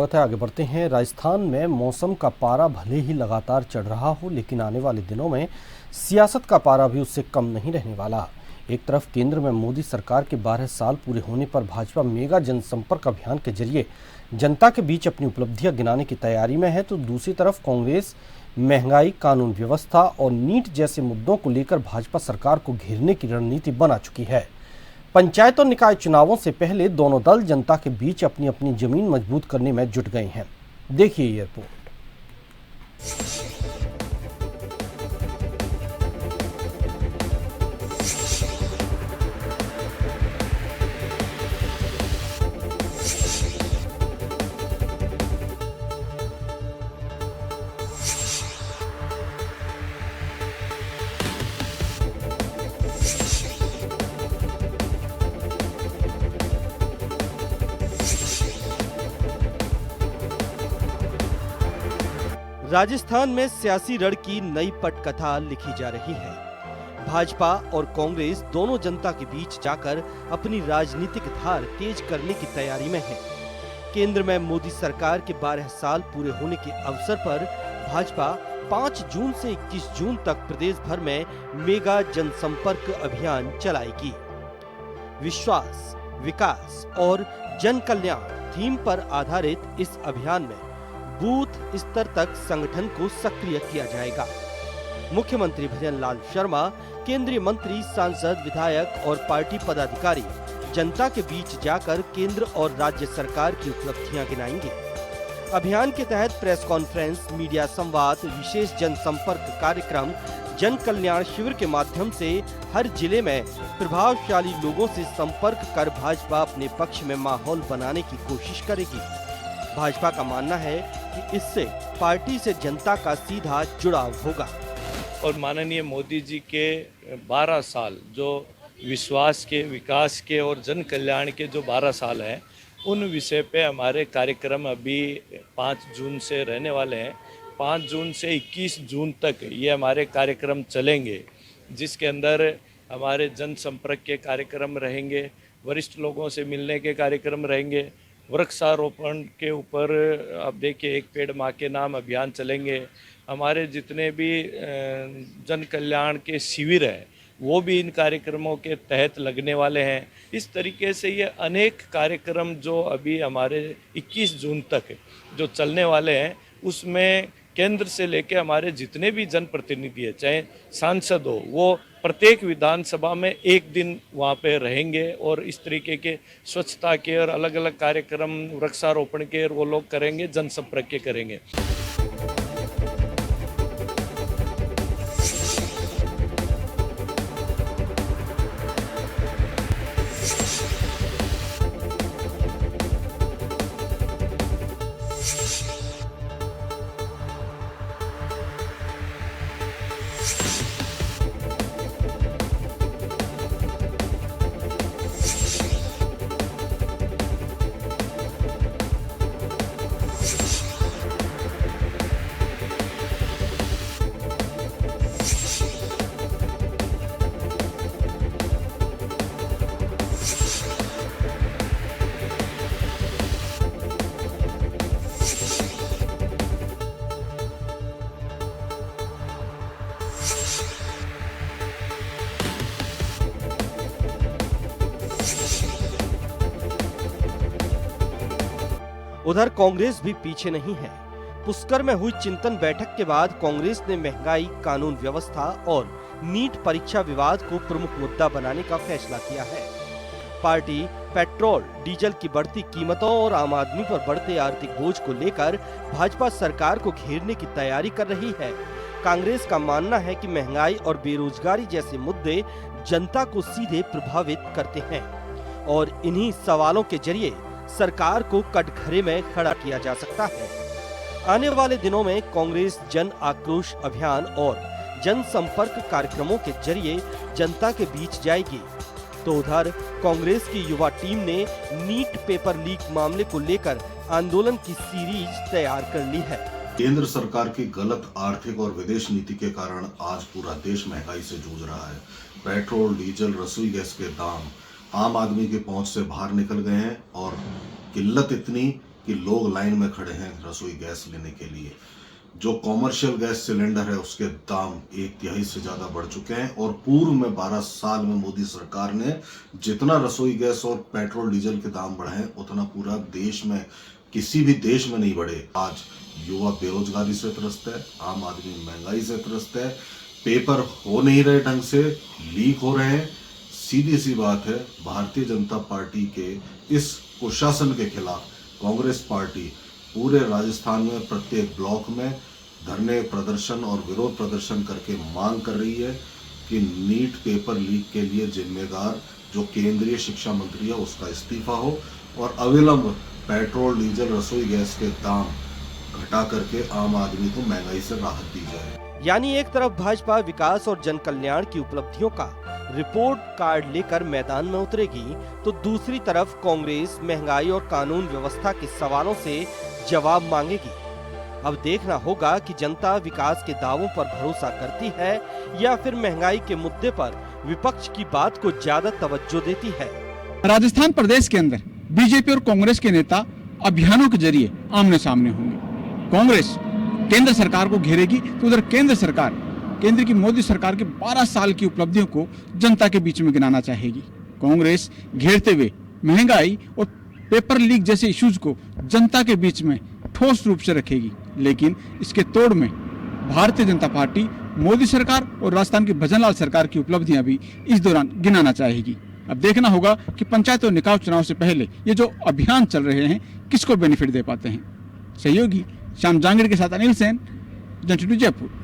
आगे बढ़ते हैं। राजस्थान में मौसम का पारा भले ही लगातार चढ़ रहा हो, लेकिन आने वाले दिनों में सियासत का पारा भी उससे कम नहीं रहने वाला। एक तरफ केंद्र में मोदी सरकार के 12 साल पूरे होने पर भाजपा मेगा जनसंपर्क अभियान के जरिए जनता के बीच अपनी उपलब्धियां गिनाने की तैयारी में है, तो दूसरी तरफ कांग्रेस महंगाई, कानून व्यवस्था और नीट जैसे मुद्दों को लेकर भाजपा सरकार को घेरने की रणनीति बना चुकी है। पंचायत और निकाय चुनावों से पहले दोनों दल जनता के बीच अपनी अपनी जमीन मजबूत करने में जुट गए हैं। देखिए ये रिपोर्ट। राजस्थान में सियासी रण की नई पटकथा लिखी जा रही है। भाजपा और कांग्रेस दोनों जनता के बीच जाकर अपनी राजनीतिक धार तेज करने की तैयारी में है। केंद्र में मोदी सरकार के 12 साल पूरे होने के अवसर पर भाजपा 5 जून से 21 जून तक प्रदेश भर में मेगा जनसंपर्क अभियान चलाएगी। विश्वास, विकास और जन कल्याण थीम पर आधारित इस अभियान में बूथ स्तर तक संगठन को सक्रिय किया जाएगा। मुख्यमंत्री भजन लाल शर्मा, केंद्रीय मंत्री, सांसद, विधायक और पार्टी पदाधिकारी जनता के बीच जाकर केंद्र और राज्य सरकार की उपलब्धियां गिनाएंगे। अभियान के तहत प्रेस कॉन्फ्रेंस, मीडिया संवाद, विशेष जनसंपर्क कार्यक्रम, जन कल्याण शिविर के माध्यम से हर जिले में प्रभावशाली लोगों से संपर्क कर भाजपा अपने पक्ष में माहौल बनाने की कोशिश करेगी। भाजपा का मानना है कि इससे पार्टी से जनता का सीधा जुड़ाव होगा। और माननीय मोदी जी के 12 साल जो विश्वास के, विकास के और जन कल्याण के जो 12 साल हैं, उन विषय पे हमारे कार्यक्रम अभी 5 जून से रहने वाले हैं। 5 जून से 21 जून तक ये हमारे कार्यक्रम चलेंगे, जिसके अंदर हमारे जनसंपर्क के कार्यक्रम रहेंगे, वरिष्ठ लोगों से मिलने के कार्यक्रम रहेंगे, वृक्षारोपण के ऊपर आप देखिए एक पेड़ माँ के नाम अभियान चलेंगे। हमारे जितने भी जन कल्याण के शिविर हैं वो भी इन कार्यक्रमों के तहत लगने वाले हैं। इस तरीके से ये अनेक कार्यक्रम जो अभी हमारे 21 जून तक जो चलने वाले हैं, उसमें केंद्र से लेकर हमारे जितने भी जनप्रतिनिधि है, चाहे सांसद हो, वो प्रत्येक विधानसभा में एक दिन वहाँ पे रहेंगे और इस तरीके के स्वच्छता के और अलग अलग कार्यक्रम, वृक्षारोपण के वो लोग करेंगे, जनसंपर्क के करेंगे। उधर कांग्रेस भी पीछे नहीं है। पुष्कर में हुई चिंतन बैठक के बाद कांग्रेस ने महंगाई, कानून व्यवस्था और नीट परीक्षा विवाद को प्रमुख मुद्दा बनाने का फैसला किया है। पार्टी पेट्रोल, डीजल की बढ़ती कीमतों और आम आदमी पर बढ़ते आर्थिक बोझ को लेकर भाजपा सरकार को घेरने की तैयारी कर रही है। कांग्रेस का मानना है कि महंगाई और बेरोजगारी जैसे मुद्दे जनता को सीधे प्रभावित करते हैं और इन्हीं सवालों के जरिए सरकार को कटघरे में खड़ा किया जा सकता है। आने वाले दिनों में कांग्रेस जन आक्रोश अभियान और जनसंपर्क कार्यक्रमों के जरिए जनता के बीच जाएगी। तो उधर कांग्रेस की युवा टीम ने नीट पेपर लीक मामले को लेकर आंदोलन की सीरीज तैयार कर ली है। केंद्र सरकार की गलत आर्थिक और विदेश नीति के कारण आज पूरा देश महंगाई से जूझ रहा है। पेट्रोल, डीजल, रसोई गैस के दाम आम आदमी की पहुंच से बाहर निकल गए हैं और किल्लत इतनी कि लोग लाइन में खड़े हैं रसोई गैस लेने के लिए। जो कॉमर्शियल गैस सिलेंडर है उसके दाम 1/3 से ज़्यादा बढ़ चुके हैं और पूर्व में 12 साल में मोदी सरकार ने जितना रसोई गैस और पेट्रोल डीजल के दाम बढ़े हैं उतना पूरा देश में किसी भी देश में नहीं बढ़े। आज युवा बेरोजगारी से त्रस्त है, आम आदमी महंगाई से त्रस्त है, पेपर हो नहीं रहे ढंग से, लीक हो रहे हैं। सीधी सी बात है, भारतीय जनता पार्टी के इस कुशासन के खिलाफ कांग्रेस पार्टी पूरे राजस्थान में प्रत्येक ब्लॉक में धरने प्रदर्शन और विरोध प्रदर्शन करके मांग कर रही है कि नीट पेपर लीक के लिए जिम्मेदार जो केंद्रीय शिक्षा मंत्री है उसका इस्तीफा हो और अविलंब पेट्रोल डीजल रसोई गैस के दाम घटा करके आम आदमी को महंगाई से राहत दी जाए। यानी एक तरफ भाजपा विकास और जन कल्याण की उपलब्धियों का रिपोर्ट कार्ड लेकर मैदान में उतरेगी, तो दूसरी तरफ कांग्रेस महंगाई और कानून व्यवस्था के सवालों से जवाब मांगेगी। अब देखना होगा कि जनता विकास के दावों पर भरोसा करती है या फिर महंगाई के मुद्दे पर विपक्ष की बात को ज्यादा तवज्जो देती है। राजस्थान प्रदेश के अंदर बीजेपी और कांग्रेस के नेता अभियानों के जरिए आमने सामने होंगे। कांग्रेस केंद्र सरकार को घेरेगी तो उधर केंद्र की मोदी सरकार के 12 साल की उपलब्धियों को जनता के बीच में गिनाना चाहेगी। कांग्रेस घेरते हुए महंगाई और पेपर लीक जैसे इश्यूज को जनता के बीच में ठोस रूप से रखेगी, लेकिन इसके तोड़ में भारतीय जनता पार्टी मोदी सरकार और राजस्थान की भजनलाल सरकार की उपलब्धियां भी इस दौरान गिनाना चाहेगी। अब देखना होगा कि पंचायत और निकाय चुनाव से पहले ये जो अभियान चल रहे हैं किसको बेनिफिट दे पाते हैं। सहयोगी श्याम जांगड़ के साथ अनिल सेन, जनता टीवी जयपुर।